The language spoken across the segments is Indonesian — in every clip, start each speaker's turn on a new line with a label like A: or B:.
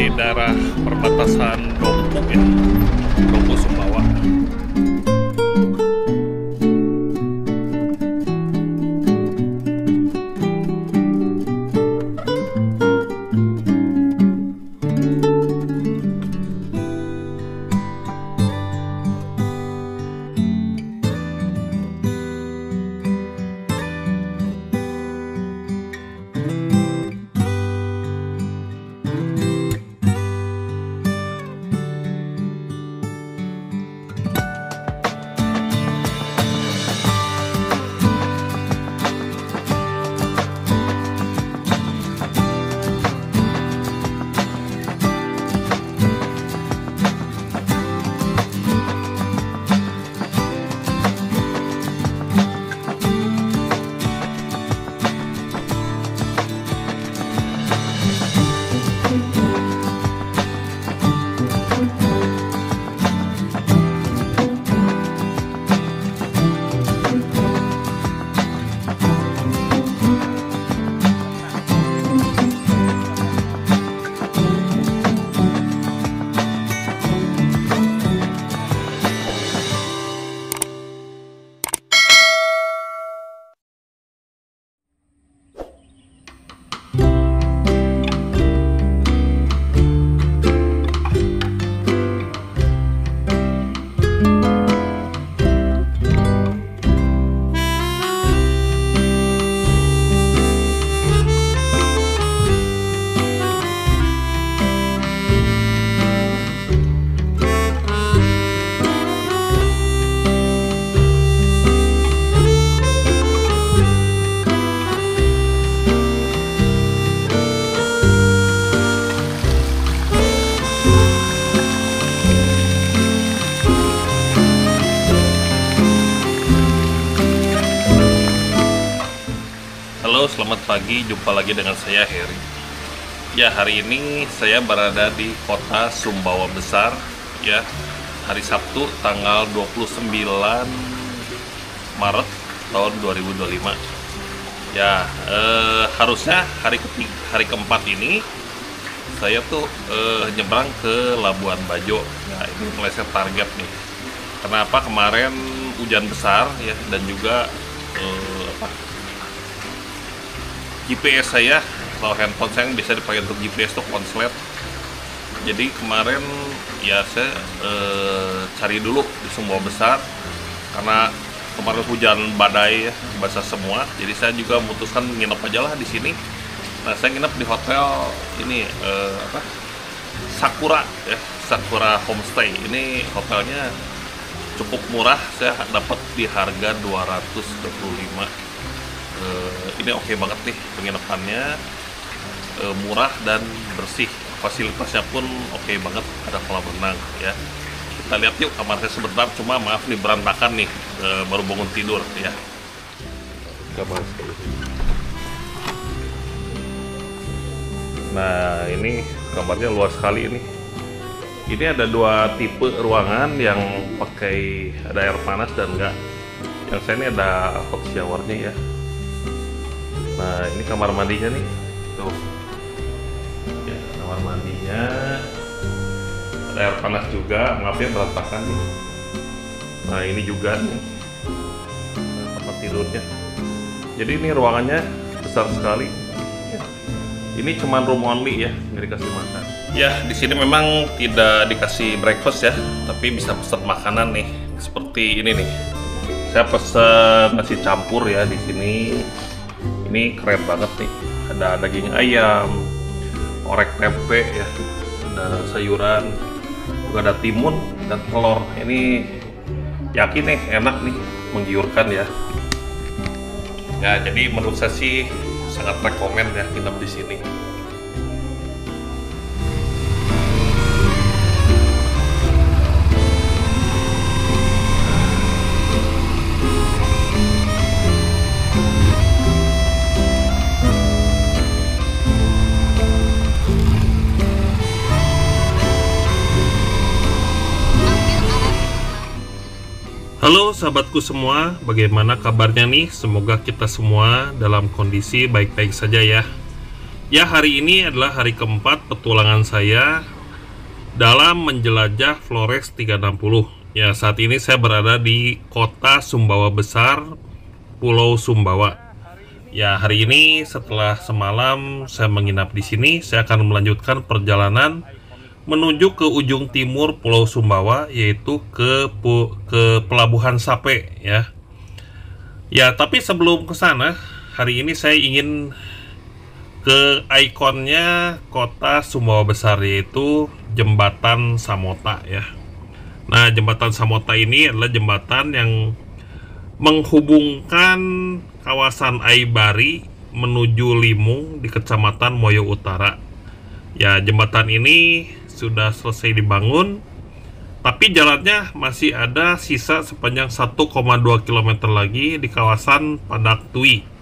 A: di daerah perbatasan Dompu ya, Dompu Sumbawa. Halo, selamat pagi. Jumpa lagi dengan saya, Heri. Ya, hari ini saya berada di kota Sumbawa Besar ya. Hari Sabtu tanggal 29 Maret tahun 2025. Ya, harusnya hari keempat ini saya tuh nyebrang ke Labuan Bajo. Nah, ini meleset target nih. Kenapa? Kemarin hujan besar ya, dan juga GPS saya atau handphone saya yang bisa dipakai untuk GPS tuh konslet. Jadi kemarin ya saya cari dulu di Sumbawa Besar karena kemarin hujan badai ya, basah semua. Jadi saya juga memutuskan nginep aja lah di sini. Nah, saya nginep di hotel ini Sakura ya, Sakura Homestay. Ini hotelnya cukup murah, saya dapat di harga 225. Ini oke banget nih penginapannya, murah dan bersih, fasilitasnya pun oke banget, ada kolam renang ya. Kita lihat yuk kamar saya sebentar, cuma maaf nih berantakan nih, baru bangun tidur ya. Nah, ini kamarnya luas sekali ini. Ini ada dua tipe ruangan, yang pakai ada air panas dan enggak. Yang saya ini ada hot showernya ya. Nah, ini kamar mandinya nih, tuh ya, kamar mandinya ada air panas juga, maaf ya berantakan nih. Nah, ini juga nih tempat tidurnya. Jadi ini ruangannya besar sekali ya. Ini cuman room only ya, nggak dikasih makan ya. Di sini memang tidak dikasih breakfast ya, tapi bisa pesan makanan nih, seperti ini nih. Saya pesan nasi campur ya di sini. Ini keren banget nih, ada daging ayam, orek tempe ya, ada sayuran, juga ada timun dan telur. Ini yakin nih enak nih, menggiurkan ya. Ya, jadi menurut saya sih sangat rekomen ya nginep di sini. Halo sahabatku semua, bagaimana kabarnya nih? Semoga kita semua dalam kondisi baik-baik saja ya. Ya, hari ini adalah hari keempat petualangan saya dalam menjelajah Flores 360. Ya, saat ini saya berada di kota Sumbawa Besar, Pulau Sumbawa. Ya, hari ini setelah semalam saya menginap di sini, saya akan melanjutkan perjalanan menuju ke ujung timur Pulau Sumbawa, yaitu ke Pelabuhan Sape ya. Ya, tapi sebelum ke sana, hari ini saya ingin ke ikonnya kota Sumbawa Besar, yaitu Jembatan Samota ya. Nah, Jembatan Samota ini adalah jembatan yang menghubungkan kawasan Aibari menuju Limung di Kecamatan Moyo Utara. Ya, jembatan ini sudah selesai dibangun, tapi jalannya masih ada sisa sepanjang 1,2 km lagi di kawasan Padak Tui.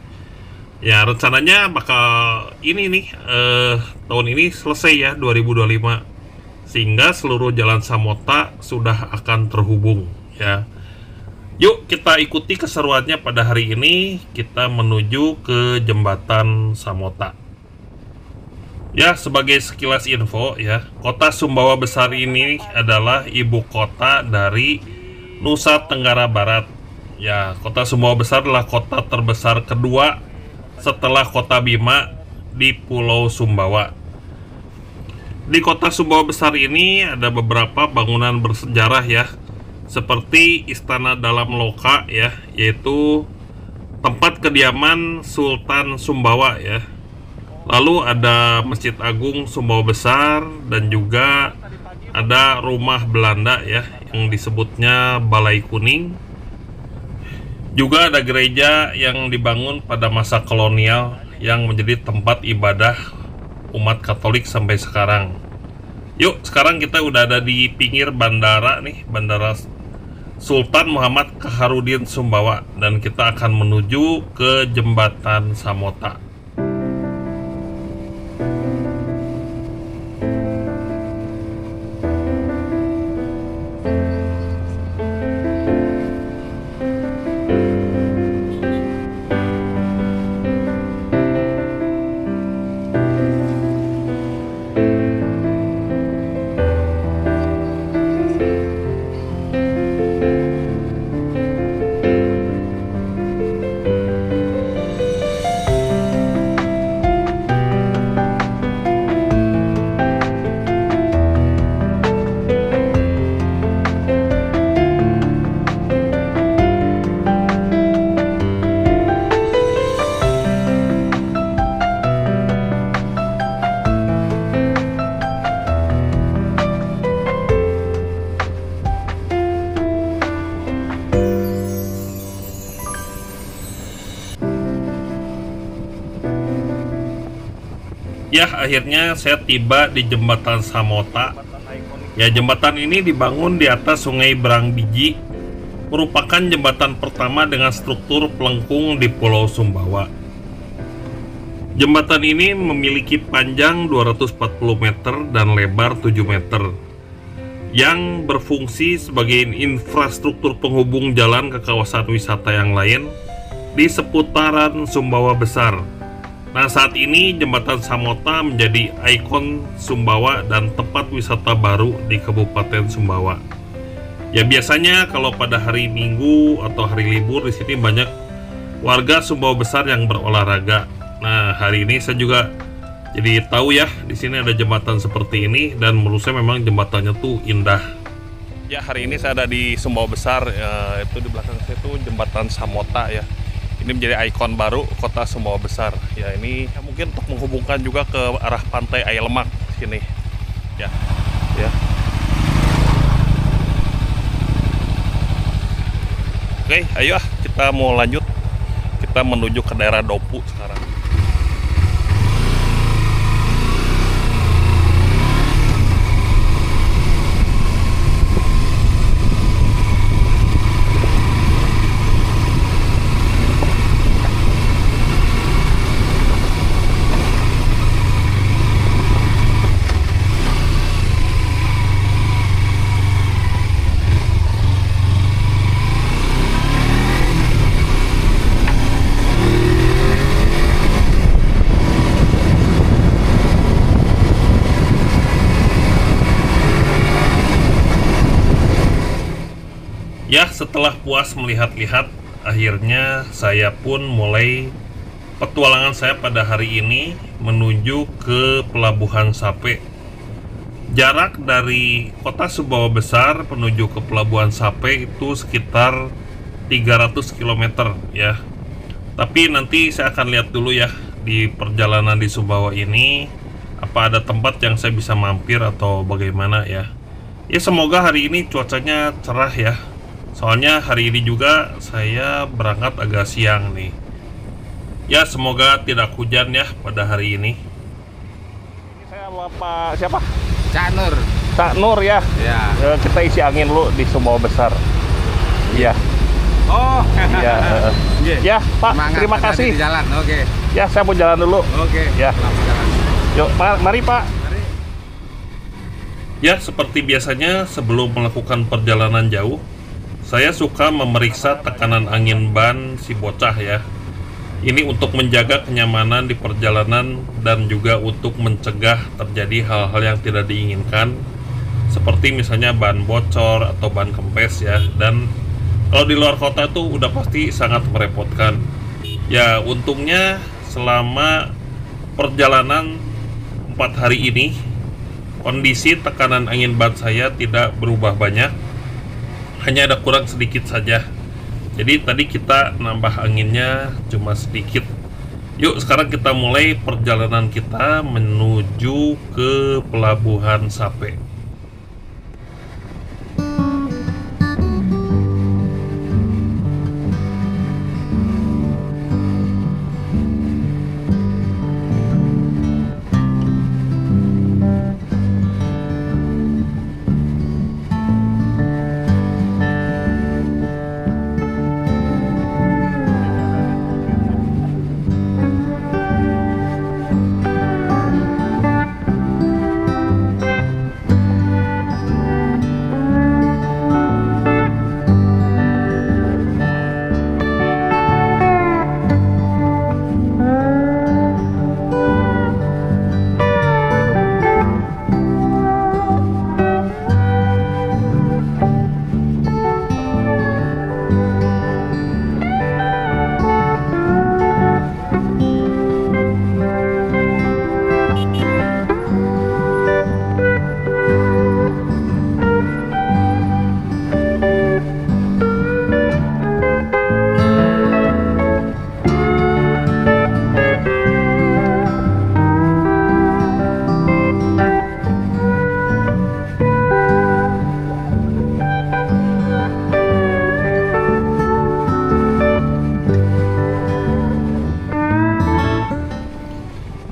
A: Ya, rencananya bakal ini nih tahun ini selesai ya, 2025, sehingga seluruh jalan Samota sudah akan terhubung ya. Yuk kita ikuti keseruannya pada hari ini. Kita menuju ke Jembatan Samota. Ya, sebagai sekilas info ya, kota Sumbawa Besar ini adalah ibu kota dari Nusa Tenggara Barat. Ya, kota Sumbawa Besar adalah kota terbesar kedua setelah kota Bima di Pulau Sumbawa. Di kota Sumbawa Besar ini ada beberapa bangunan bersejarah ya, seperti Istana Dalam Loka ya, yaitu tempat kediaman Sultan Sumbawa ya. Lalu ada Masjid Agung Sumbawa Besar, dan juga ada rumah Belanda ya yang disebutnya Balai Kuning. Juga ada gereja yang dibangun pada masa kolonial yang menjadi tempat ibadah umat Katolik sampai sekarang. Yuk, sekarang kita udah ada di pinggir bandara nih, Bandara Sultan Muhammad Kaharudin Sumbawa, dan kita akan menuju ke Jembatan Samota. Ya, akhirnya saya tiba di Jembatan Samota. Ya, jembatan ini dibangun di atas Sungai Berangbiji, merupakan jembatan pertama dengan struktur pelengkung di Pulau Sumbawa. Jembatan ini memiliki panjang 240 meter dan lebar 7 meter, yang berfungsi sebagai infrastruktur penghubung jalan ke kawasan wisata yang lain di seputaran Sumbawa Besar. Nah, saat ini Jembatan Samota menjadi ikon Sumbawa dan tempat wisata baru di Kabupaten Sumbawa. Ya, biasanya kalau pada hari Minggu atau hari libur di sini banyak warga Sumbawa Besar yang berolahraga. Nah, hari ini saya juga jadi tahu ya, di sini ada jembatan seperti ini, dan menurut saya memang jembatannya tuh indah. Ya, hari ini saya ada di Sumbawa Besar, itu di belakang saya tuh Jembatan Samota ya. Ini menjadi ikon baru kota Sumbawa Besar. Ya, ini ya, mungkin untuk menghubungkan juga ke arah pantai Air Lemak sini. Ya. Ya. Oke, ayo kita mau lanjut. Kita menuju ke daerah Dopu sekarang. Ya, setelah puas melihat-lihat, akhirnya saya pun mulai petualangan saya pada hari ini menuju ke Pelabuhan Sape. Jarak dari kota Sumbawa Besar menuju ke Pelabuhan Sape itu sekitar 300 km ya. Tapi nanti saya akan lihat dulu ya di perjalanan di Sumbawa ini, apa ada tempat yang saya bisa mampir atau bagaimana ya. Ya semoga hari ini cuacanya cerah ya. Soalnya hari ini juga saya berangkat agak siang nih. Ya semoga tidak hujan ya pada hari ini. Saya Pak siapa?
B: Cak Nur.
A: Cak Nur ya.
B: Ya.
A: Kita isi angin lu di Sumbawa Besar. Iya.
B: Oh.
A: Iya. Ya Pak,
B: Semangat,
A: terima kasih.
B: di jalan. Oke.
A: Ya saya mau jalan dulu.
B: Oke.
A: Ya.
B: Selamat jalan.
A: Yuk, mari Pak.
B: Mari.
A: Ya, seperti biasanya sebelum melakukan perjalanan jauh, saya suka memeriksa tekanan angin ban si bocah ya. Ini untuk menjaga kenyamanan di perjalanan dan juga untuk mencegah terjadi hal-hal yang tidak diinginkan, seperti misalnya ban bocor atau ban kempes ya. Dan kalau di luar kota tuh udah pasti sangat merepotkan. Ya, untungnya selama perjalanan 4 hari ini kondisi tekanan angin ban saya tidak berubah banyak, hanya ada kurang sedikit saja. Jadi tadi kita nambah anginnya cuma sedikit. Yuk sekarang kita mulai perjalanan kita menuju ke Pelabuhan Sape.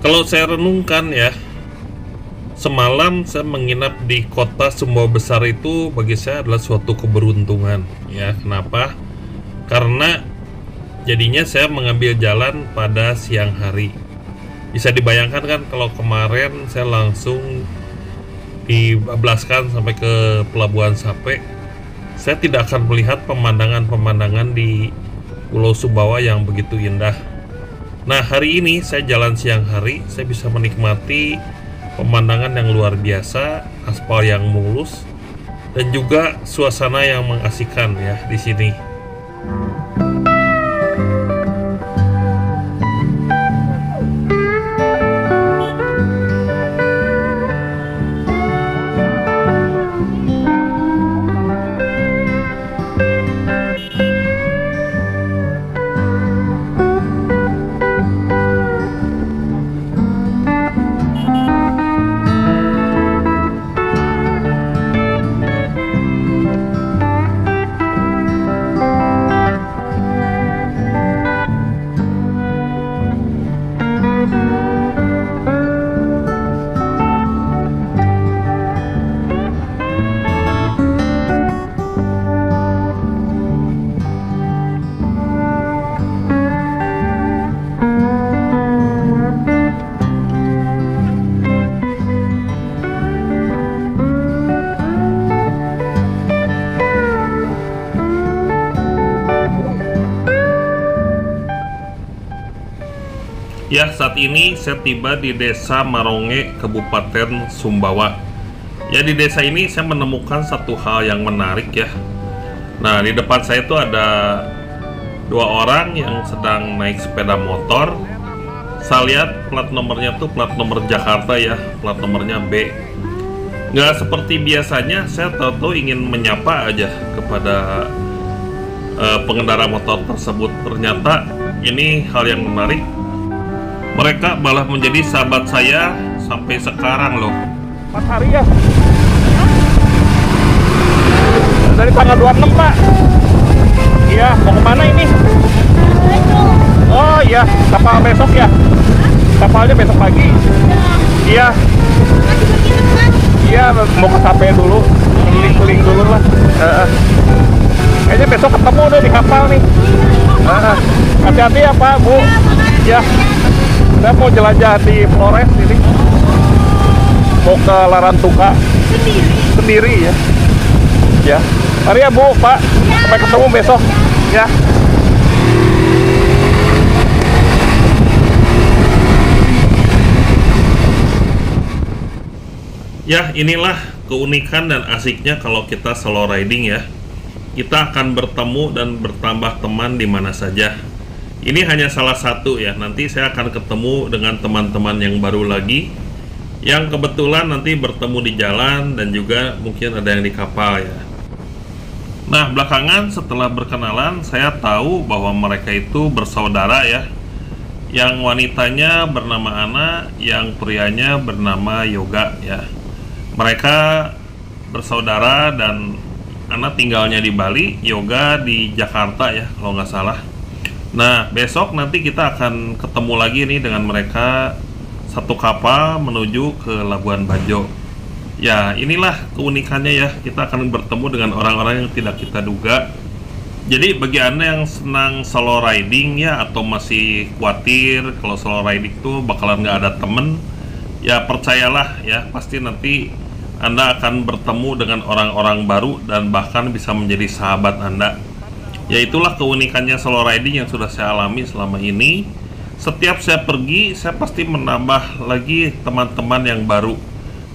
A: Kalau saya renungkan ya, semalam saya menginap di kota Sumbawa Besar itu bagi saya adalah suatu keberuntungan ya. Kenapa? Karena jadinya saya mengambil jalan pada siang hari. Bisa dibayangkan kan kalau kemarin saya langsung dibablaskan sampai ke Pelabuhan Sape, saya tidak akan melihat pemandangan-pemandangan di Pulau Sumbawa yang begitu indah. Nah hari ini saya jalan siang hari, saya bisa menikmati pemandangan yang luar biasa, aspal yang mulus, dan juga suasana yang mengasihkan ya di sini. Ya, saat ini saya tiba di Desa Maronge, Kabupaten Sumbawa. Ya, di desa ini saya menemukan satu hal yang menarik ya. Nah, di depan saya itu ada dua orang yang sedang naik sepeda motor. Saya lihat plat nomornya tuh plat nomor Jakarta ya, plat nomornya B. Nggak seperti biasanya, saya tahu-tahu ingin menyapa aja kepada pengendara motor tersebut. Ternyata ini hal yang menarik. Mereka malah menjadi sahabat saya sampai sekarang loh. Mas Hari ya? Dari tanggal 26 Pak. Iya, mau kemana ini? Oh iya, kapal besok ya? Kapalnya besok pagi? Iya. Iya, mau ke Sape dulu, keliling-keliling dulu lah. Kayaknya besok ketemu deh di kapal nih. Hati-hati ya Pak, Bu. Ya, saya mau jelajah di Flores ini. Mau ke Larantuka. Sendiri ya. Ya, mari ya Bu, Pak. Sampai ketemu besok. Ya. Ya, inilah keunikan dan asiknya kalau kita solo riding ya. Kita akan bertemu dan bertambah teman di mana saja. Ini hanya salah satu ya. Nanti saya akan ketemu dengan teman-teman yang baru lagi, yang kebetulan nanti bertemu di jalan dan juga mungkin ada yang di kapal ya. Nah, belakangan setelah berkenalan, saya tahu bahwa mereka itu bersaudara ya. Yang wanitanya bernama Ana, yang prianya bernama Yoga ya. Mereka bersaudara dan Ana tinggalnya di Bali, Yoga di Jakarta ya kalau nggak salah. Nah, besok nanti kita akan ketemu lagi nih dengan mereka, satu kapal menuju ke Labuan Bajo. Ya, inilah keunikannya ya, kita akan bertemu dengan orang-orang yang tidak kita duga. Jadi bagi Anda yang senang solo riding ya, atau masih khawatir kalau solo riding tuh bakalan nggak ada temen, ya percayalah ya, pasti nanti Anda akan bertemu dengan orang-orang baru dan bahkan bisa menjadi sahabat Anda. Ya, itulah keunikannya solo riding yang sudah saya alami selama ini. Setiap saya pergi, saya pasti menambah lagi teman-teman yang baru.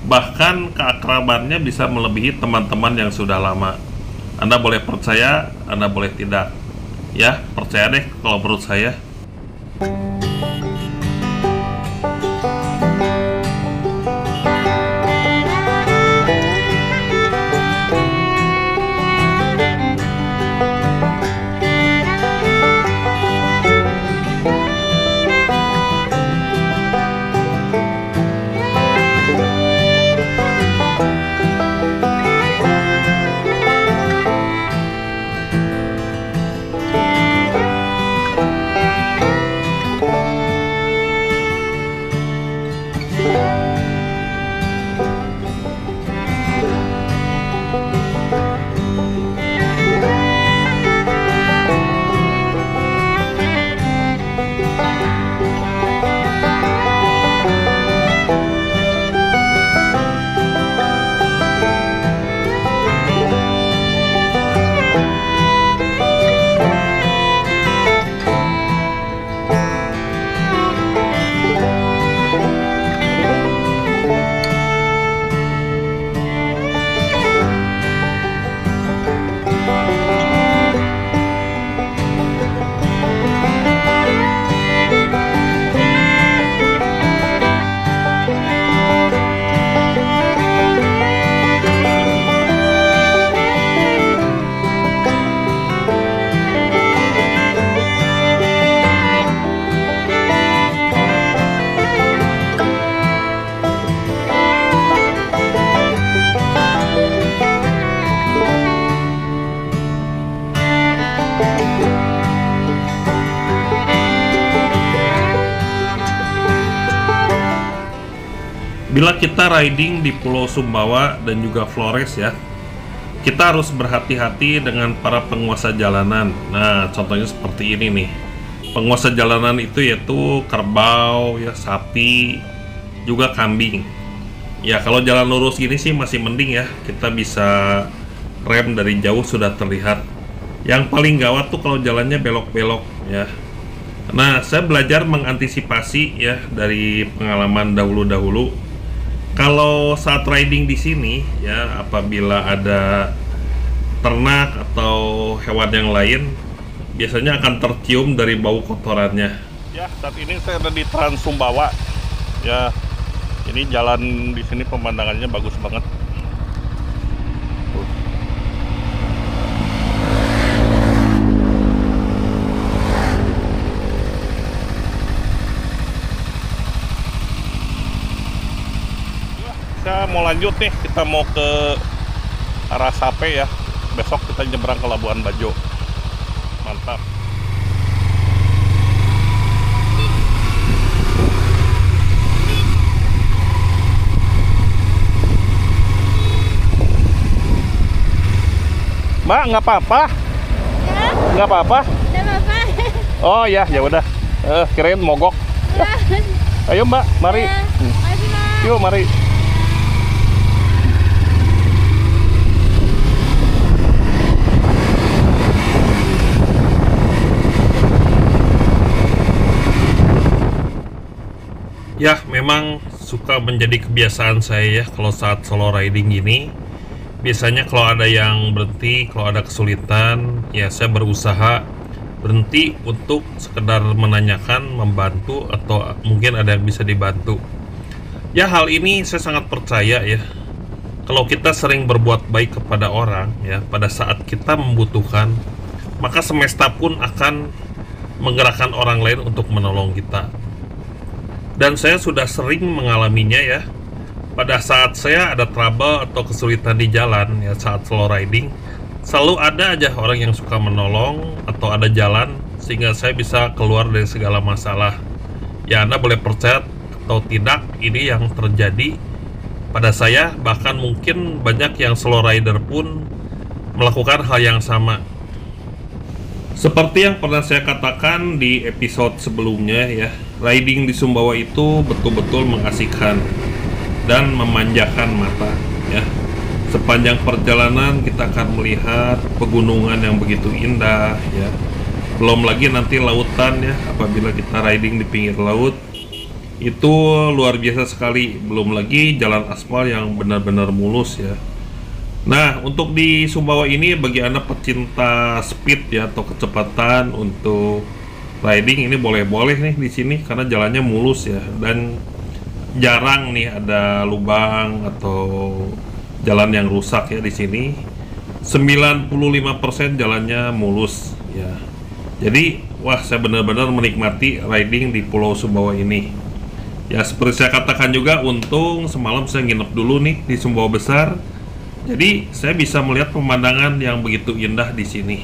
A: Bahkan keakrabannya bisa melebihi teman-teman yang sudah lama. Anda boleh percaya, Anda boleh tidak. Ya, percaya deh kalau menurut saya. Bila kita riding di Pulau Sumbawa dan juga Flores ya, kita harus berhati-hati dengan para penguasa jalanan. Nah, contohnya seperti ini nih. Penguasa jalanan itu yaitu kerbau, ya, sapi, juga kambing. Ya, kalau jalan lurus gini sih masih mending ya, kita bisa rem dari jauh sudah terlihat. Yang paling gawat tuh kalau jalannya belok-belok ya. Nah, saya belajar mengantisipasi ya dari pengalaman dahulu-dahulu. Kalau saat riding di sini ya, apabila ada ternak atau hewan yang lain biasanya akan tercium dari bau kotorannya. Ya, saat ini saya ada di Trans Sumbawa. Ya, ini jalan di sini pemandangannya bagus banget. Kita mau lanjut nih, kita mau ke arah Sape ya. Besok kita nyebrang ke Labuan Bajo. Mantap. Mbak, nggak apa-apa?
C: Ya,
A: Nggak apa-apa?
C: tidak apa-apa.
A: Oh ya, ya udah. Kirain mogok. Ayo Mbak, mari.
C: Ya, makasih, Mas.
A: Yuk, mari. Ya, memang suka menjadi kebiasaan saya ya kalau saat solo riding gini. Biasanya kalau ada yang berhenti, kalau ada kesulitan, ya saya berusaha berhenti untuk sekedar menanyakan, membantu, atau mungkin ada yang bisa dibantu. Ya, hal ini saya sangat percaya ya. Kalau kita sering berbuat baik kepada orang ya, pada saat kita membutuhkan, maka semesta pun akan menggerakkan orang lain untuk menolong kita. Dan saya sudah sering mengalaminya ya. Pada saat saya ada trouble atau kesulitan di jalan ya, saat slow riding, selalu ada aja orang yang suka menolong atau ada jalan sehingga saya bisa keluar dari segala masalah. Ya, Anda boleh percaya atau tidak, ini yang terjadi pada saya. Bahkan mungkin banyak yang slow rider pun melakukan hal yang sama. Seperti yang pernah saya katakan di episode sebelumnya ya, riding di Sumbawa itu betul-betul mengasihkan dan memanjakan mata ya. Sepanjang perjalanan kita akan melihat pegunungan yang begitu indah ya. Belum lagi nanti lautan ya, apabila kita riding di pinggir laut itu luar biasa sekali. Belum lagi jalan aspal yang benar-benar mulus ya. Nah, untuk di Sumbawa ini bagi Anda pecinta speed ya atau kecepatan untuk riding, ini boleh-boleh nih di sini karena jalannya mulus ya, dan jarang nih ada lubang atau jalan yang rusak ya di sini. 95% jalannya mulus ya. Jadi, wah, saya benar-benar menikmati riding di Pulau Sumbawa ini. Ya, seperti saya katakan juga, untung semalam saya nginep dulu nih di Sumbawa Besar. Jadi saya bisa melihat pemandangan yang begitu indah di sini.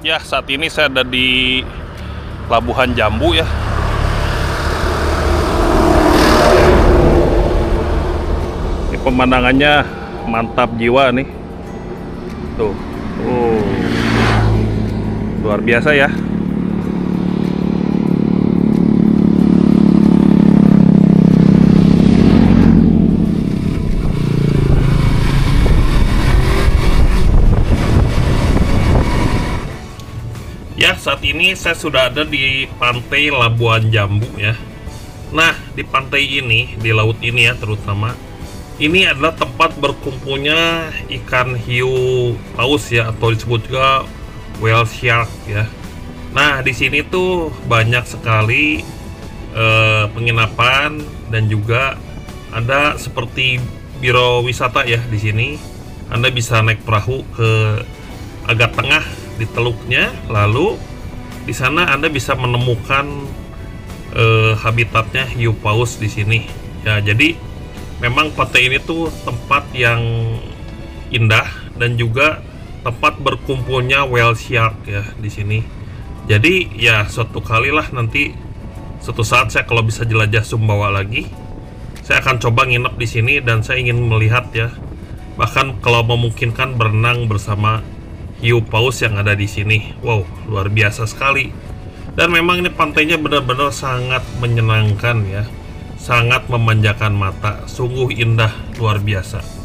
A: Ya, saat ini saya ada di Pelabuhan Jambu ya. Ini pemandangannya mantap jiwa nih. Tuh. Luar biasa ya. Ya, saat ini saya sudah ada di pantai Labuan Jambu ya. Nah, di pantai ini, di laut ini ya terutama, ini adalah tempat berkumpulnya ikan hiu paus ya, atau disebut juga whale shark ya. Nah, di sini tuh banyak sekali penginapan dan juga ada seperti biro wisata ya di sini. Anda bisa naik perahu ke agak tengah di teluknya, lalu di sana Anda bisa menemukan habitatnya hiu paus di sini. Ya, jadi memang pantai ini tuh tempat yang indah dan juga tempat berkumpulnya whale shark ya di sini. Jadi ya suatu kalilah nanti suatu saat saya kalau bisa jelajah Sumbawa lagi, saya akan coba nginep di sini dan saya ingin melihat ya Bahkan kalau memungkinkan berenang bersama hiu paus yang ada di sini. Wow, luar biasa sekali. Dan memang ini pantainya benar-benar sangat menyenangkan ya. Sangat memanjakan mata, sungguh indah, luar biasa.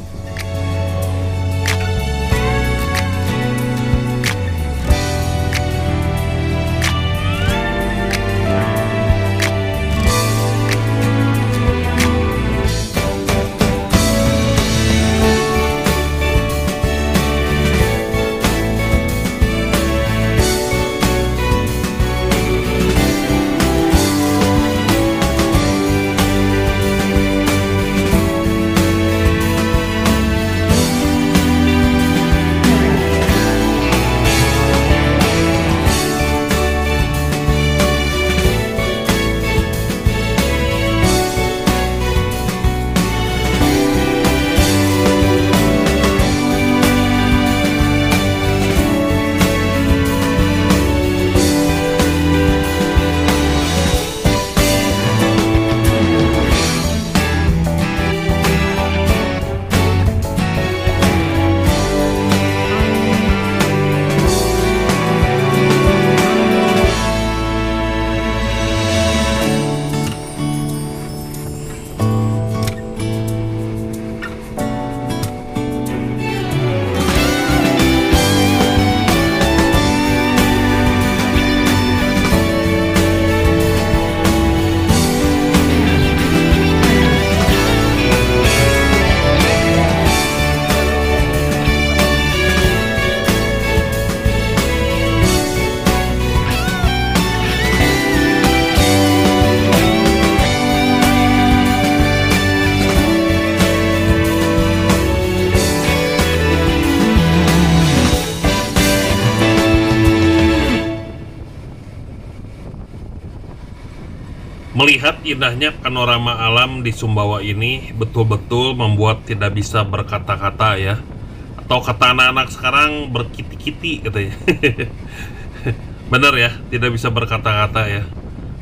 A: Melihat indahnya panorama alam di Sumbawa ini betul-betul membuat tidak bisa berkata-kata ya. Atau kata anak-anak sekarang berkiti-kiti katanya. Benar ya, tidak bisa berkata-kata ya.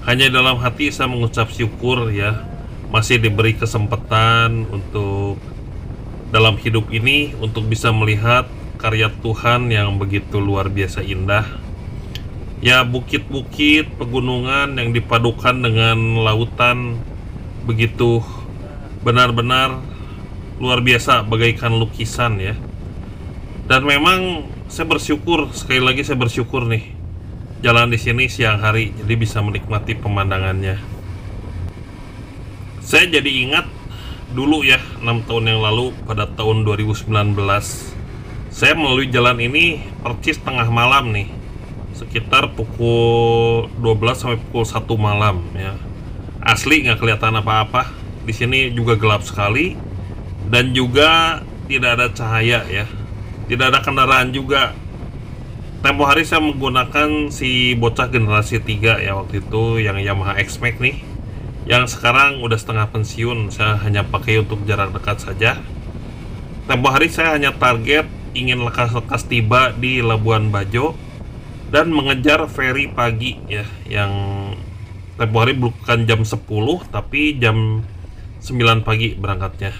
A: Hanya dalam hati saya mengucap syukur ya, masih diberi kesempatan untuk dalam hidup ini untuk bisa melihat karya Tuhan yang begitu luar biasa indah. Ya, bukit-bukit, pegunungan yang dipadukan dengan lautan begitu benar-benar luar biasa, bagaikan lukisan ya. Dan memang saya bersyukur, sekali lagi saya bersyukur nih jalan di sini siang hari, jadi bisa menikmati pemandangannya. Saya jadi ingat dulu ya, 6 tahun yang lalu pada tahun 2019 saya melalui jalan ini persis tengah malam nih, sekitar pukul 12 sampai pukul 1 malam ya. Asli nggak kelihatan apa-apa. Di sini juga gelap sekali dan juga tidak ada cahaya ya. Tidak ada kendaraan juga. Tempo hari saya menggunakan si bocah generasi 3 ya waktu itu, yang Yamaha X-Max nih. Yang sekarang udah setengah pensiun, saya hanya pakai untuk jarak dekat saja. Tempo hari saya hanya target ingin lekas-lekas tiba di Labuan Bajo dan mengejar ferry pagi ya, yang tempo hari bukan jam 10 tapi jam 9 pagi berangkatnya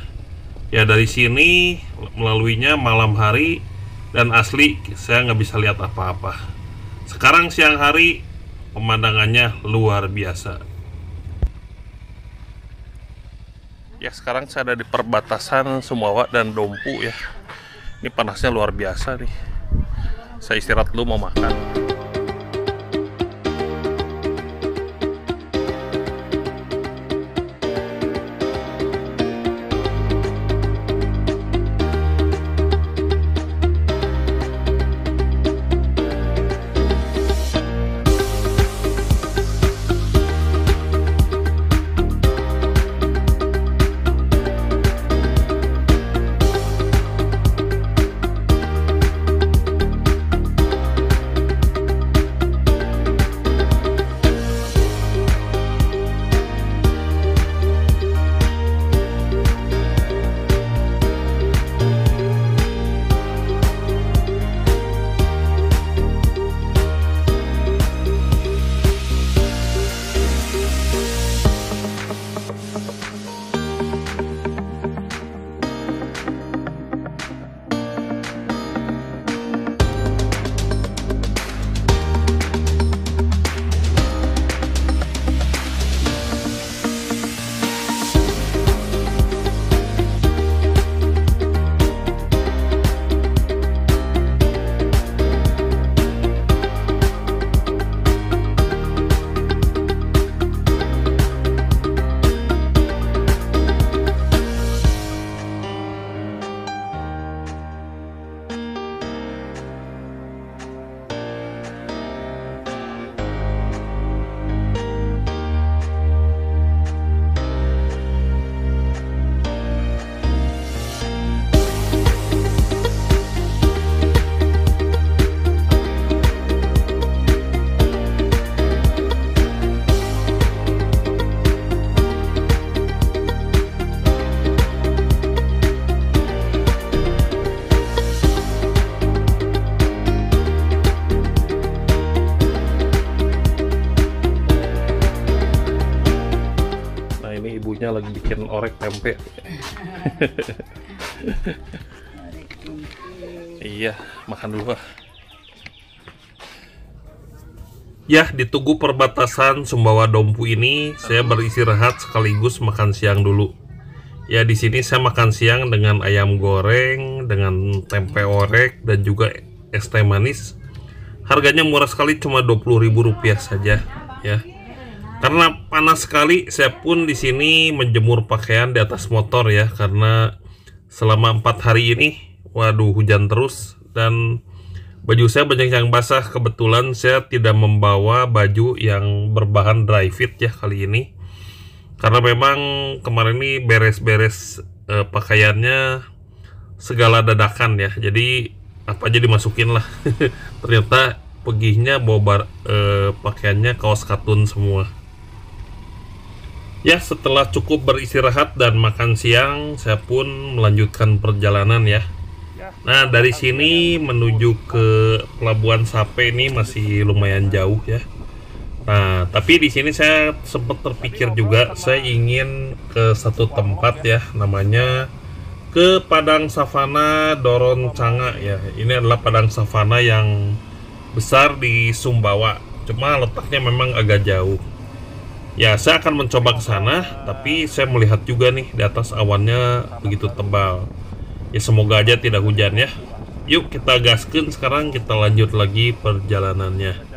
A: ya. Dari sini melaluinya malam hari dan asli saya nggak bisa lihat apa-apa. Sekarang siang hari pemandangannya luar biasa ya. Sekarang saya ada di perbatasan Sumbawa dan Dompu ya. Ini panasnya luar biasa nih. Saya istirahat dulu, mau makan. makan orek tempe. Iya, makan dulu. Ya, di Tugu perbatasan Sumbawa Dompu ini saya beristirahat sekaligus makan siang dulu. Ya, di sini saya makan siang dengan ayam goreng, dengan tempe orek dan juga es teh manis. Harganya murah sekali, cuma Rp20.000 saja, ya. Karena panas sekali, saya pun di sini menjemur pakaian di atas motor ya, karena selama 4 hari ini, waduh, hujan terus dan baju saya banyak yang basah. Kebetulan saya tidak membawa baju yang berbahan dry fit ya kali ini, karena memang kemarin ini beres-beres pakaiannya segala dadakan ya, jadi apa aja dimasukin lah. Ternyata pegihnya bawa pakaiannya kaos katun semua. Ya, setelah cukup beristirahat dan makan siang, saya pun melanjutkan perjalanan ya. Nah, dari sini menuju ke Pelabuhan Sape ini masih lumayan jauh ya. Nah, tapi di sini saya sempat terpikir juga, saya ingin ke satu tempat ya, namanya ke Padang Savana Doron Canga ya. Ini adalah padang savana yang besar di Sumbawa, cuma letaknya memang agak jauh. Ya, saya akan mencoba ke sana, tapi saya melihat juga nih di atas awannya begitu tebal. Ya, semoga aja tidak hujan ya. Yuk kita gaskeun, sekarang kita lanjut lagi perjalanannya.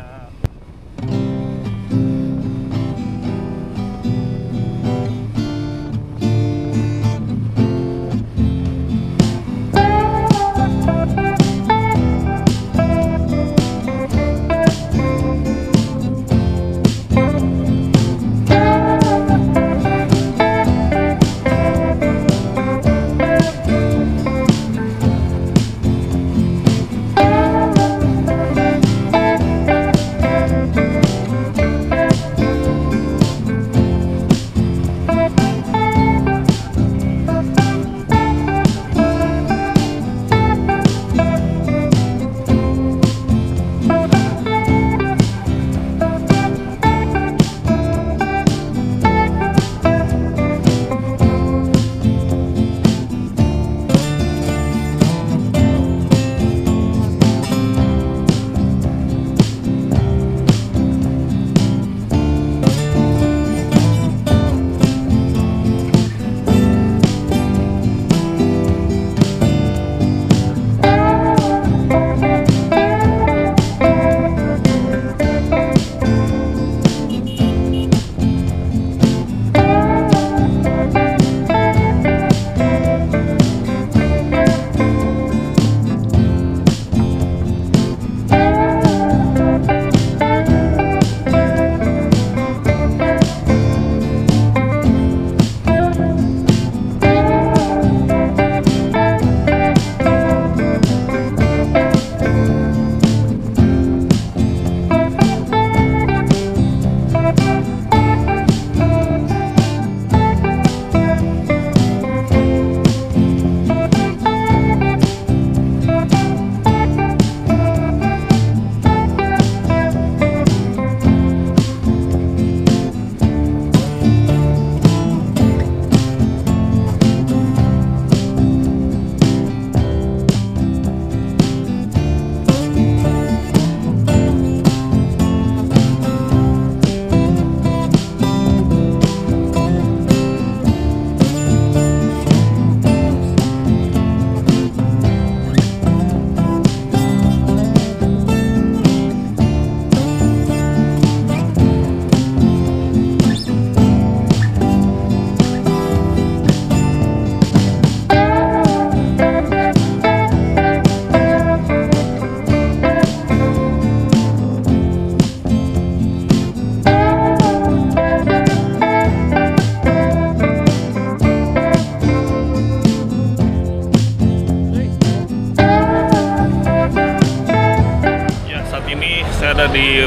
A: di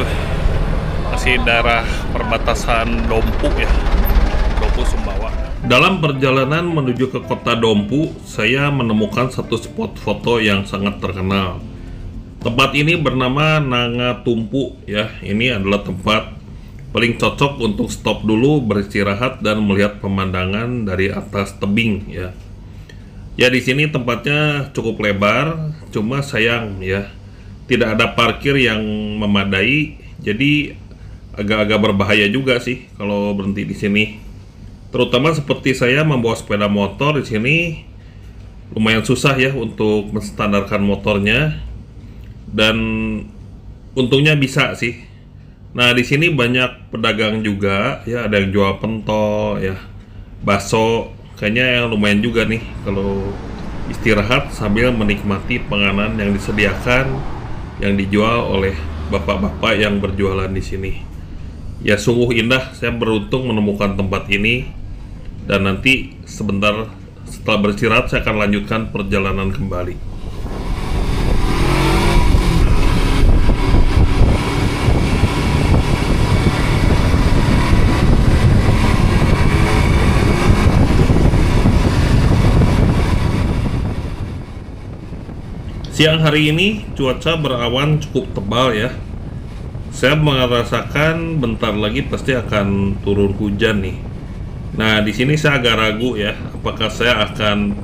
A: masih daerah perbatasan Dompu ya, Dompu Sumbawa. Dalam perjalanan menuju ke kota Dompu, saya menemukan satu spot foto yang sangat terkenal. Tempat ini bernama Nanga Tumpu ya. Ini adalah tempat paling cocok untuk stop dulu, beristirahat dan melihat pemandangan dari atas tebing ya. Ya di sini tempatnya cukup lebar, cuma sayang ya tidak ada parkir yang memadai, jadi agak-agak berbahaya juga sih kalau berhenti di sini. Terutama seperti saya membawa sepeda motor di sini lumayan susah ya untuk menstandarkan motornya, dan untungnya bisa sih. Nah di sini banyak pedagang juga ya, ada yang jual pentol ya, bakso, kayaknya yang lumayan juga nih kalau istirahat sambil menikmati penganan yang disediakan yang dijual oleh bapak-bapak yang berjualan di sini. Ya sungguh indah, saya beruntung menemukan tempat ini, dan nanti sebentar setelah beristirahat saya akan lanjutkan perjalanan kembali. Siang hari ini cuaca berawan cukup tebal ya. Saya merasakan bentar lagi pasti akan turun hujan nih. Nah, di sini saya agak ragu ya, apakah saya akan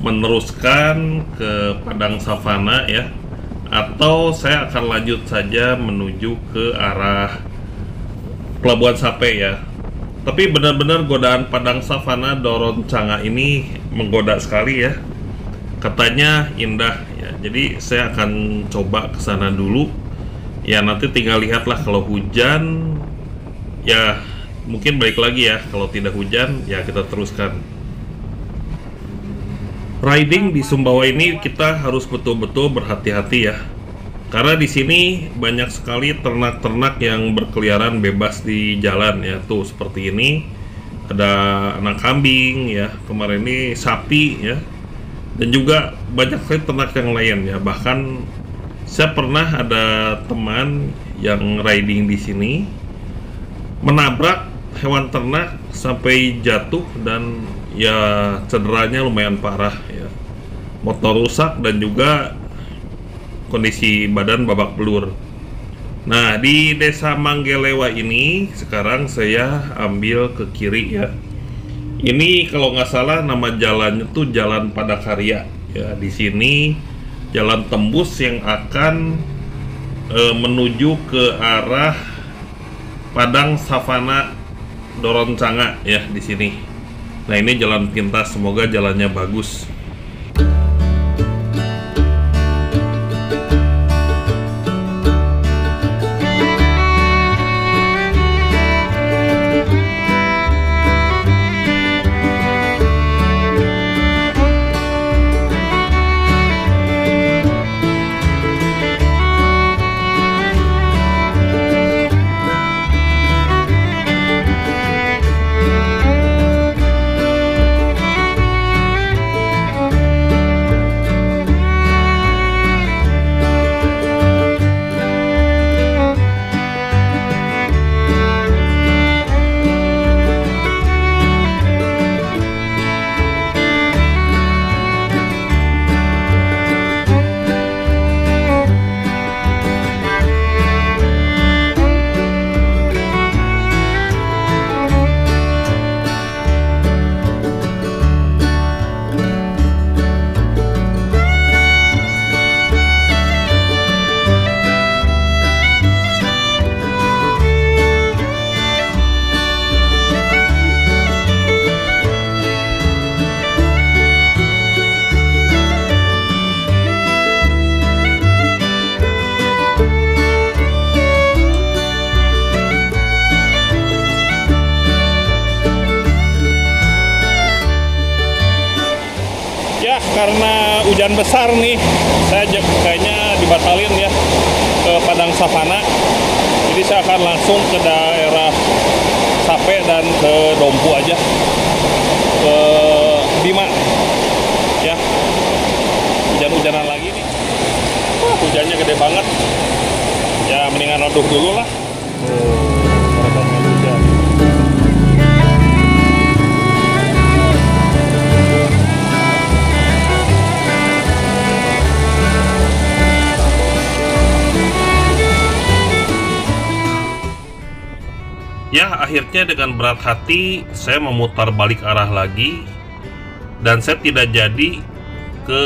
A: meneruskan ke padang savana ya, atau saya akan lanjut saja menuju ke arah Pelabuhan Sape ya. Tapi benar-benar godaan padang savana Doroncanga ini menggoda sekali ya. Katanya indah ya, jadi saya akan coba ke sana dulu. Ya nanti tinggal lihatlah, kalau hujan ya mungkin balik lagi ya, kalau tidak hujan ya kita teruskan. Riding di Sumbawa ini kita harus betul-betul berhati-hati ya, karena di sini banyak sekali ternak-ternak yang berkeliaran bebas di jalan ya. Tuh seperti ini ada anak kambing ya, kemarin ini sapi ya, dan juga banyak sekali ternak yang lain ya. Bahkan saya pernah ada teman yang riding di sini menabrak hewan ternak sampai jatuh, dan ya cederanya lumayan parah ya. Motor rusak dan juga kondisi badan babak belur. Nah di Desa Manggelewa ini sekarang saya ambil ke kiri ya. Ini kalau nggak salah nama jalannya tuh Jalan Padakarya ya. Di sini jalan tembus yang akan menuju ke arah padang savana Doroncanga ya di sini. Nah ini jalan pintas, semoga jalannya bagus. Karena hujan besar nih, saya kayaknya dibatalin ya ke padang savana. Jadi saya akan langsung ke daerah Sape dan ke Dompu aja, ke Bima ya. Hujan-hujanan lagi nih, hujannya gede banget ya, mendingan redup dulu lah. akhirnya dengan berat hati saya memutar balik arah lagi, dan saya tidak jadi ke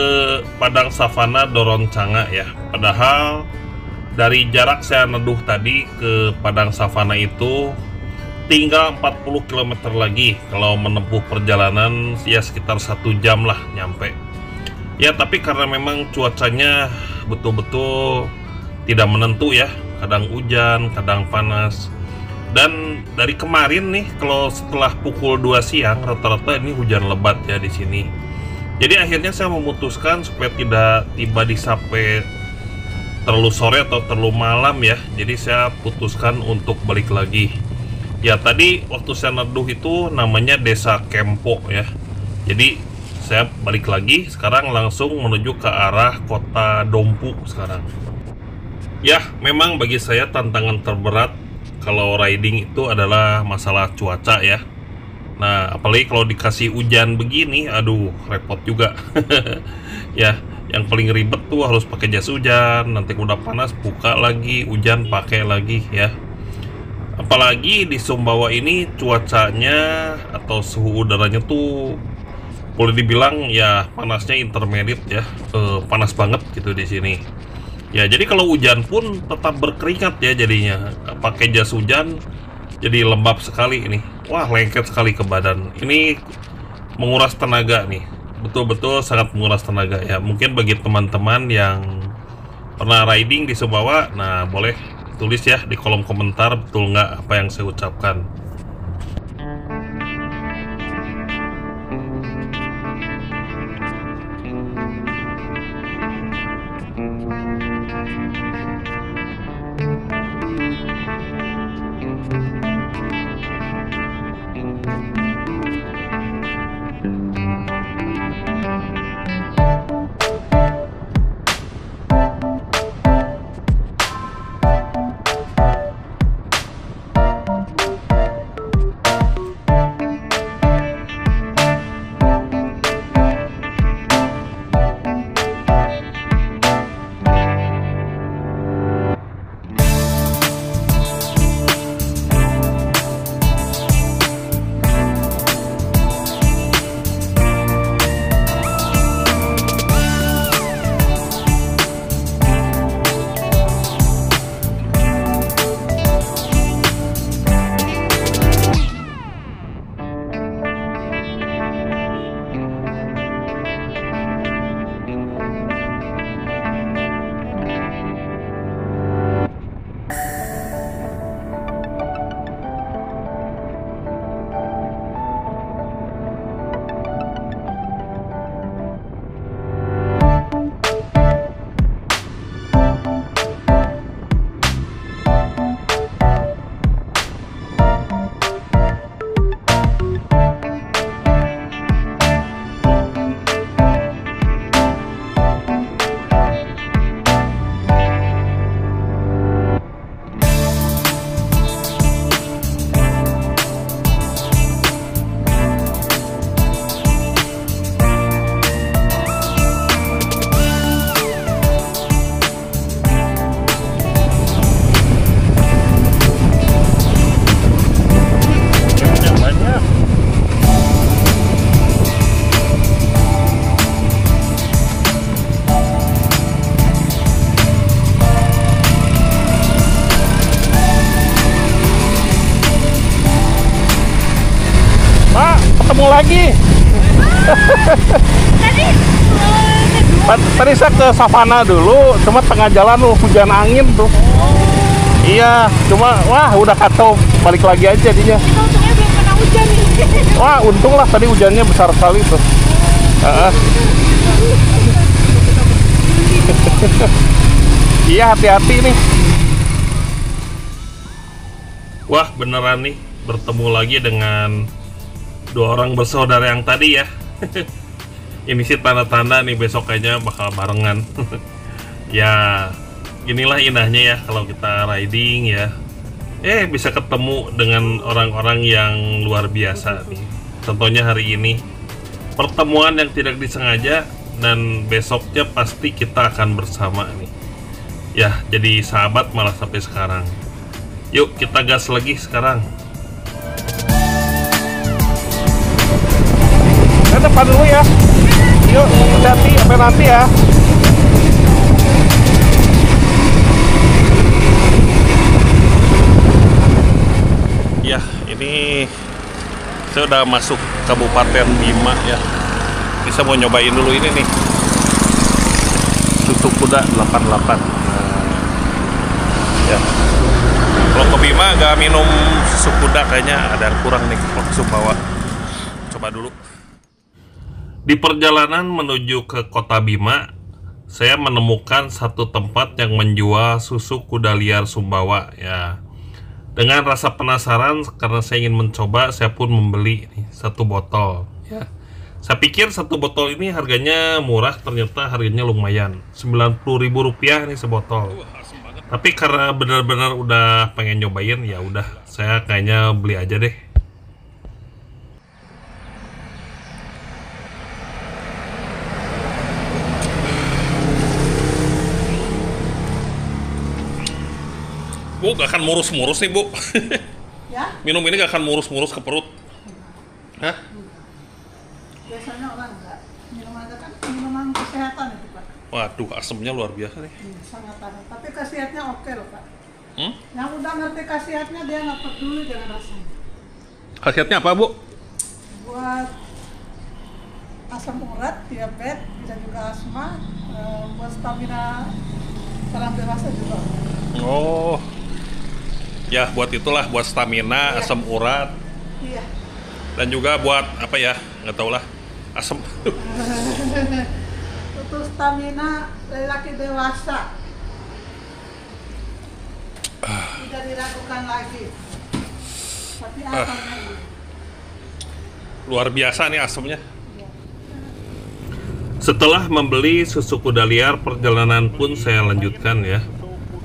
A: Padang Savana Doroncanga ya. Padahal dari jarak saya neduh tadi ke Padang Savana itu tinggal 40 km lagi kalau menempuh perjalanan ya sekitar 1 jam lah nyampe. Ya tapi karena memang cuacanya betul-betul tidak menentu ya, kadang hujan, kadang panas. Dan dari kemarin nih, kalau setelah pukul 2 siang rata-rata ini hujan lebat ya di sini. Jadi akhirnya saya memutuskan supaya tidak tiba di Sape terlalu sore atau terlalu malam ya. Jadi saya putuskan untuk balik lagi. Ya tadi waktu saya neduh itu namanya Desa Kempo ya. Jadi saya balik lagi, sekarang langsung menuju ke arah kota Dompu sekarang. Ya memang bagi saya tantangan terberat kalau riding itu adalah masalah cuaca ya. Nah apalagi kalau dikasih hujan begini, aduh repot juga. Ya yang paling ribet tuh harus pakai jas hujan, nanti udah panas buka lagi, hujan pakai lagi ya. Apalagi di Sumbawa ini cuacanya atau suhu udaranya tuh boleh dibilang ya panasnya intermediate ya, panas banget gitu di sini. Ya jadi kalau hujan pun tetap berkeringat ya jadinya. Pakai jas hujan jadi lembab sekali ini. Wah lengket sekali ke badan. Ini menguras tenaga nih. Betul-betul sangat menguras tenaga ya. Mungkin bagi teman-teman yang pernah riding di Sumbawa, nah boleh tulis ya di kolom komentar betul nggak apa yang saya ucapkan. Ketemu lagi. Tadi saya ke Savana dulu, cuma tengah jalan hujan angin tuh. Iya, cuma wah udah kacau, balik lagi aja jadinya.
C: Untungnya belum kena hujan nih.
A: Wah untung lah tadi hujannya besar sekali tuh. Iya hati-hati nih. Wah beneran nih bertemu lagi dengan dua orang bersaudara yang tadi ya. Ini sih tanda-tanda nih besok kayaknya bakal barengan. Ya inilah indahnya ya kalau kita riding ya. Bisa ketemu dengan orang-orang yang luar biasa nih. Contohnya hari ini pertemuan yang tidak disengaja, dan besoknya pasti kita akan bersama nih. Ya jadi sahabat malah sampai sekarang. Yuk kita gas lagi sekarang. depan dulu ya. Yuk, hati-hati sampai nanti ya. Ya, ini saya udah masuk Kabupaten Bima ya. Ini saya mau nyobain dulu ini nih, susu kuda 88. Ya, kalau ke Bima nggak minum susu kuda kayaknya ada yang kurang nih kalau ke Sumbawa. Coba dulu. Di perjalanan menuju ke kota Bima, saya menemukan satu tempat yang menjual susu kuda liar Sumbawa ya. Dengan rasa penasaran karena saya ingin mencoba, saya pun membeli nih, satu botol ya. Saya pikir satu botol ini harganya murah, ternyata harganya lumayan, Rp90.000 nih sebotol. Tapi karena benar-benar udah pengen nyobain, ya udah saya kayaknya beli aja deh. Bu, gak akan murus-murus nih, Bu.
C: Ya?
A: Minum ini gak akan murus-murus ke perut. Hah?
C: Biasanya orang enggak. Minuman itu kan minuman kesehatan itu, Pak.
A: Waduh, asemnya luar biasa nih.
C: Sangat ada. Tapi khasiatnya oke loh, Pak.
A: Hmm?
C: Yang udah ngerti khasiatnya dia nggak peduli dengan rasanya.
A: Khasiatnya apa, Bu?
C: Buat asam urat, diabetes, bisa juga asma, buat stamina orang dewasa juga.
A: Oh. Ya, buat itulah, buat stamina,
C: Iya.
A: asam urat,
C: Iya.
A: dan juga buat apa ya? Nggak tahu lah. Asam.
C: Untuk stamina lelaki dewasa. Tidak diragukan lagi. Tapi asamnya ini.
A: Luar biasa nih asamnya. Setelah membeli susu kuda liar, perjalanan pun saya lanjutkan ya.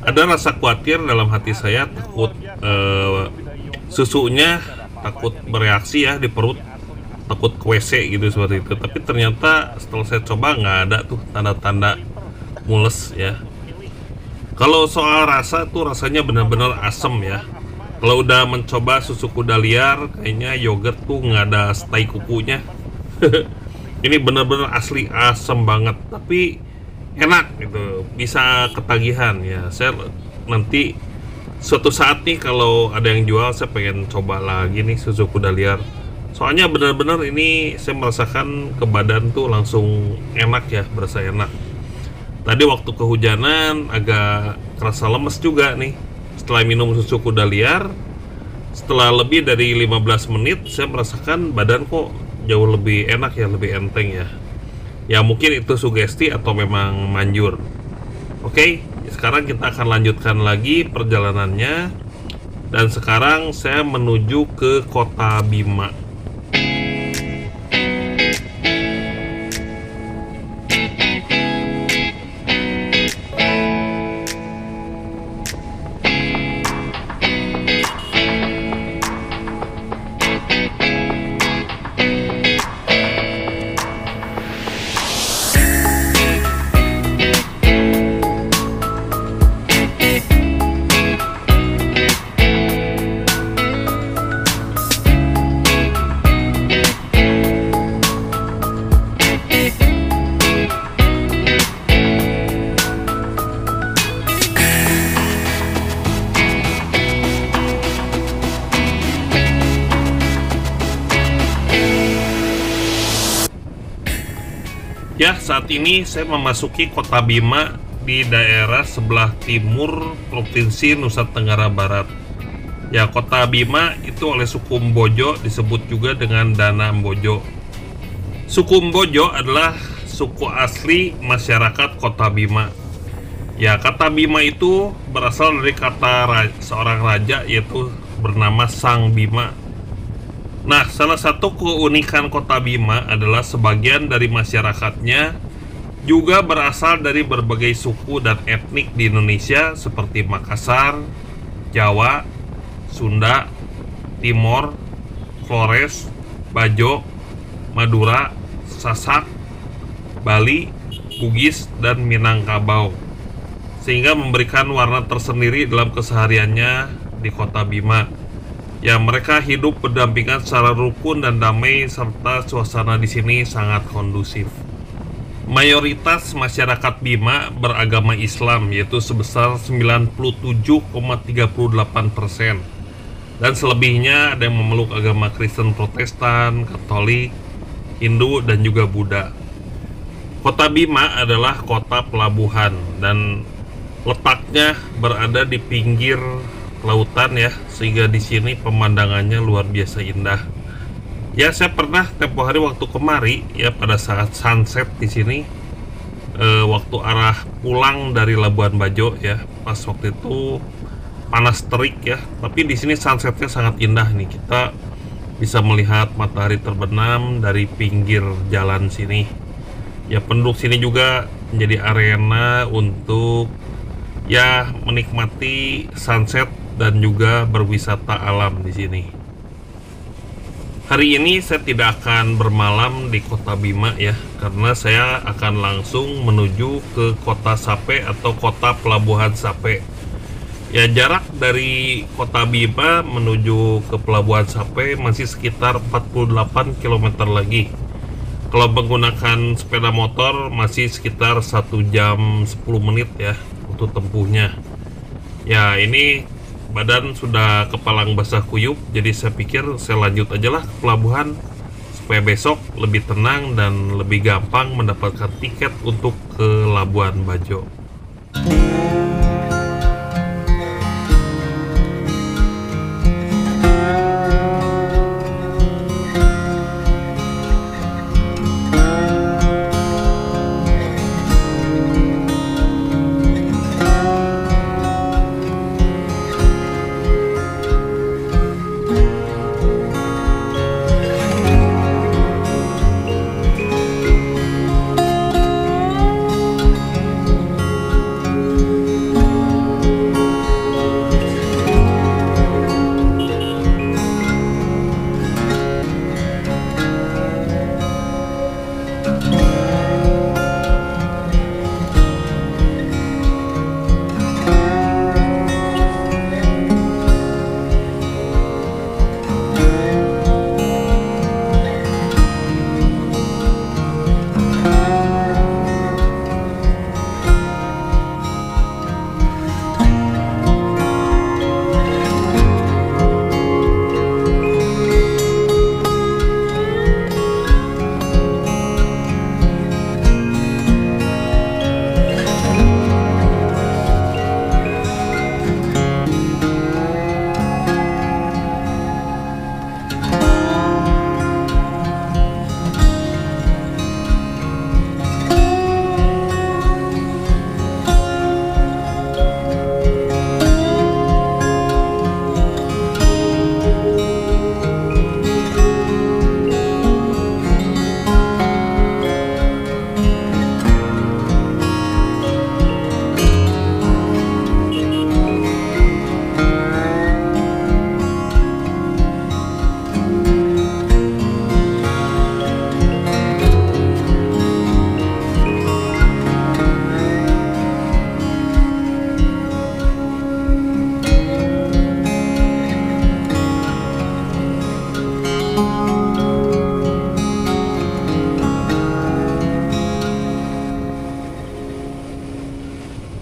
A: Ada rasa khawatir dalam hati saya, takut susunya takut bereaksi ya di perut, takut ke WC gitu seperti itu. Tapi ternyata setelah saya coba nggak ada tuh tanda-tanda mules ya. Kalau soal rasa tuh rasanya benar-benar asem ya. Kalau udah mencoba susu kuda liar, kayaknya yogurt tuh nggak ada stay kukunya. Ini benar-benar asli asem banget, tapi enak gitu, bisa ketagihan ya. Saya nanti suatu saat nih kalau ada yang jual, saya pengen coba lagi nih susu kuda liar. Soalnya benar-benar ini saya merasakan ke badan tuh langsung enak ya, berasa enak. Tadi waktu kehujanan agak kerasa lemes juga nih. Setelah minum susu kuda liar, setelah lebih dari 15 menit saya merasakan badan kok jauh lebih enak ya, lebih enteng ya. Ya mungkin itu sugesti atau memang manjur. Oke, sekarang kita akan lanjutkan lagi perjalanannya. Dan sekarang saya menuju ke kota Bima. Ya, saat ini saya memasuki kota Bima di daerah sebelah timur Provinsi Nusa Tenggara Barat. Ya, kota Bima itu oleh suku Mbojo disebut juga dengan Dana Mbojo. Suku Mbojo adalah suku asli masyarakat kota Bima. Ya, kata Bima itu berasal dari kata seorang raja yaitu bernama Sang Bima. Nah, salah satu keunikan kota Bima adalah sebagian dari masyarakatnya juga berasal dari berbagai suku dan etnik di Indonesia seperti Makassar, Jawa, Sunda, Timor, Flores, Bajo, Madura, Sasak, Bali, Bugis, dan Minangkabau, sehingga memberikan warna tersendiri dalam kesehariannya di kota Bima. Ya, mereka hidup berdampingan secara rukun dan damai serta suasana di sini sangat kondusif. Mayoritas masyarakat Bima beragama Islam, yaitu sebesar 97,38%, dan selebihnya ada yang memeluk agama Kristen Protestan, Katolik, Hindu, dan juga Buddha. Kota Bima adalah kota pelabuhan dan letaknya berada di pinggir lautan ya, sehingga di sini pemandangannya luar biasa indah. Ya, saya pernah tempo hari waktu kemari ya pada saat sunset di sini, waktu arah pulang dari Labuan Bajo ya, pas waktu itu panas terik ya, tapi di sini sunsetnya sangat indah nih. Kita bisa melihat matahari terbenam dari pinggir jalan sini. Ya, penduduk sini juga menjadi arena untuk ya menikmati sunset dan juga berwisata alam di sini. Hari ini saya tidak akan bermalam di Kota Bima ya, karena saya akan langsung menuju ke Kota Sape atau Kota Pelabuhan Sape. Ya, jarak dari Kota Bima menuju ke Pelabuhan Sape masih sekitar 48 km lagi. Kalau menggunakan sepeda motor masih sekitar 1 jam 10 menit ya untuk tempuhnya. Ya, ini badan sudah kepalang basah kuyup, jadi saya pikir saya lanjut aja lah ke pelabuhan supaya besok lebih tenang dan lebih gampang mendapatkan tiket untuk ke Labuan Bajo.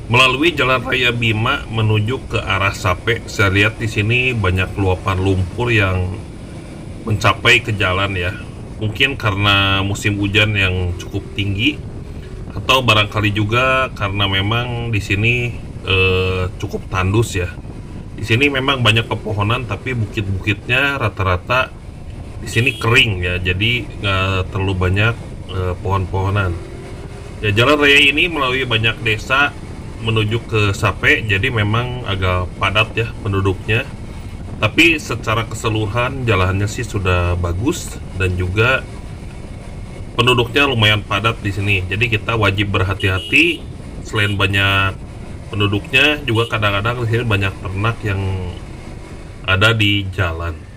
A: Melalui Jalan Raya Bima menuju ke arah Sape, saya lihat di sini banyak luapan lumpur yang mencapai ke jalan ya. Mungkin karena musim hujan yang cukup tinggi, atau barangkali juga karena memang di sini cukup tandus ya. Di sini memang banyak pepohonan, tapi bukit-bukitnya rata-rata di sini kering ya, jadi nggak terlalu banyak pohon-pohonan. Ya, jalan raya ini melalui banyak desa menuju ke Sape, jadi memang agak padat ya penduduknya. Tapi secara keseluruhan jalannya sih sudah bagus dan juga penduduknya lumayan padat di sini. Jadi kita wajib berhati-hati. Selain banyak penduduknya, juga kadang-kadang di sini banyak ternak yang ada di jalan.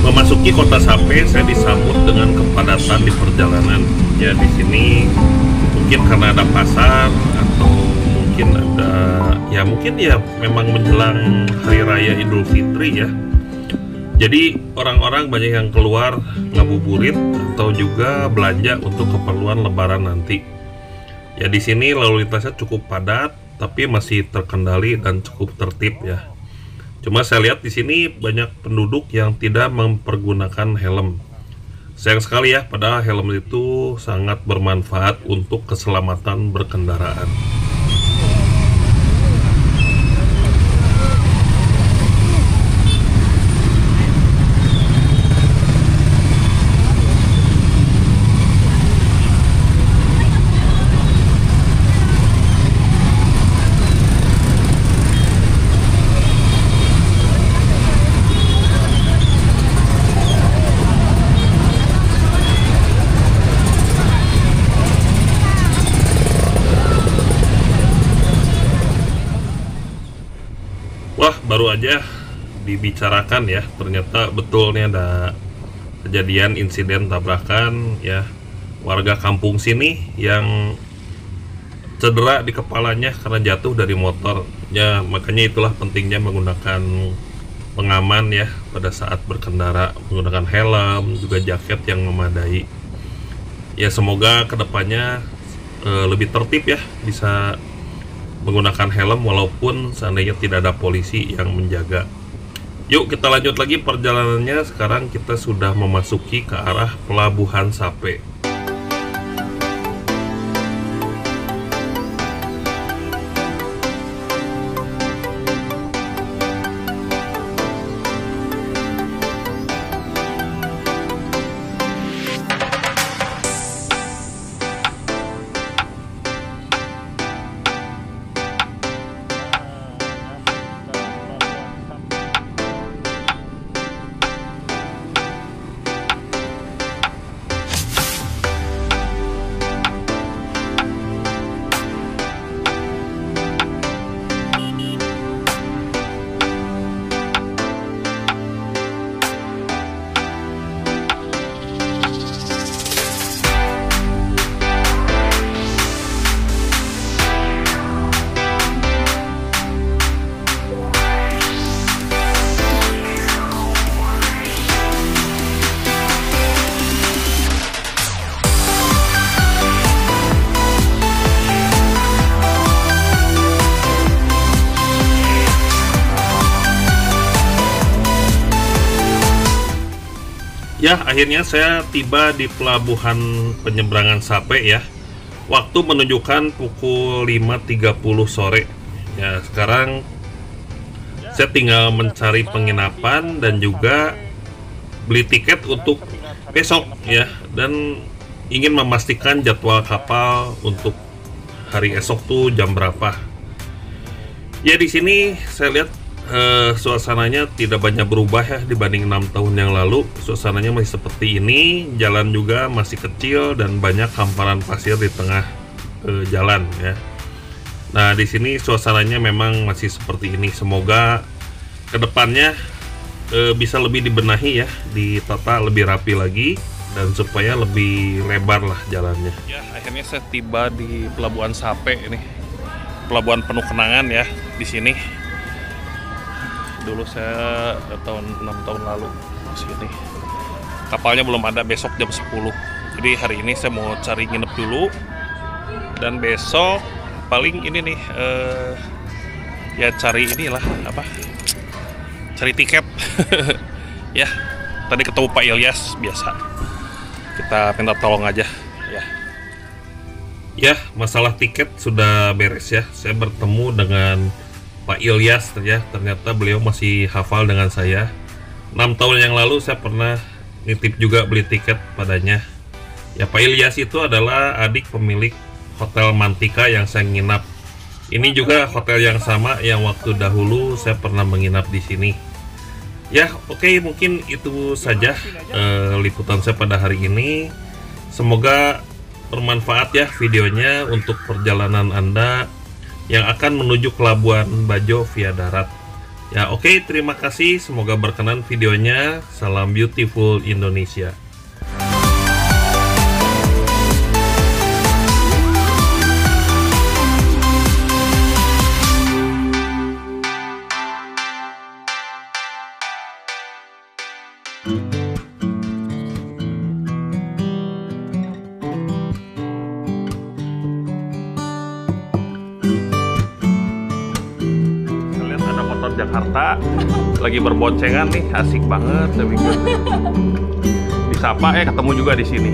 A: Memasuki kota Sape, saya disambut dengan kepadatan di perjalanan. Ya, di sini mungkin karena ada pasar atau mungkin ada, ya mungkin ya memang menjelang Hari Raya Idul Fitri ya. Jadi orang-orang banyak yang keluar ngabuburit atau juga belanja untuk keperluan Lebaran nanti. Ya, di sini lalu lintasnya cukup padat, tapi masih terkendali dan cukup tertib ya. Cuma saya lihat di sini banyak penduduk yang tidak mempergunakan helm. Sayang sekali ya, padahal helm itu sangat bermanfaat untuk keselamatan berkendaraan. Wah, baru aja dibicarakan ya, ternyata betul nih ada kejadian insiden tabrakan ya, warga kampung sini yang cedera di kepalanya karena jatuh dari motor ya. Makanya itulah pentingnya menggunakan pengaman ya pada saat berkendara, menggunakan helm, juga jaket yang memadai ya. Semoga kedepannya lebih tertib ya, bisa menggunakan helm walaupun seandainya tidak ada polisi yang menjaga. Yuk kita lanjut lagi perjalanannya. Sekarang kita sudah memasuki ke arah Pelabuhan Sape. Ya, akhirnya saya tiba di pelabuhan penyeberangan Sape ya. Waktu menunjukkan pukul 5.30 sore. Ya, sekarang saya tinggal mencari penginapan dan juga beli tiket untuk besok ya, dan ingin memastikan jadwal kapal untuk hari esok tuh jam berapa. Ya, di sini saya lihat suasananya tidak banyak berubah ya dibanding 6 tahun yang lalu. Suasananya masih seperti ini, jalan juga masih kecil dan banyak hamparan pasir di tengah jalan ya. Nah, di sini suasananya memang masih seperti ini. Semoga kedepannya bisa lebih dibenahi ya, ditata lebih rapi lagi dan supaya lebih lebar lah jalannya. Ya, akhirnya saya tiba di Pelabuhan Sape ini. Pelabuhan penuh kenangan ya di sini. Dulu saya 6 tahun lalu sini. Kapalnya belum ada, besok jam 10. Jadi hari ini saya mau cari nginep dulu, dan besok paling ini nih ya cari inilah apa, cari tiket ya. Tadi ketemu Pak Ilyas, biasa kita minta tolong aja ya. Ya, masalah tiket sudah beres ya. Saya bertemu dengan Pak Ilyas ya, ternyata beliau masih hafal dengan saya. 6 tahun yang lalu saya pernah nitip juga beli tiket padanya. Ya, Pak Ilyas itu adalah adik pemilik Hotel Mantika yang saya nginap. Ini juga hotel yang sama yang waktu dahulu saya pernah menginap di sini. Ya, oke, mungkin itu saja liputan saya pada hari ini. Semoga bermanfaat ya videonya untuk perjalanan Anda yang akan menuju ke Labuan Bajo via darat. Ya oke, terima kasih. Semoga berkenan videonya. Salam beautiful Indonesia. Jakarta lagi berboncengan nih, asik banget saya pikir. Disapa ketemu juga di sini.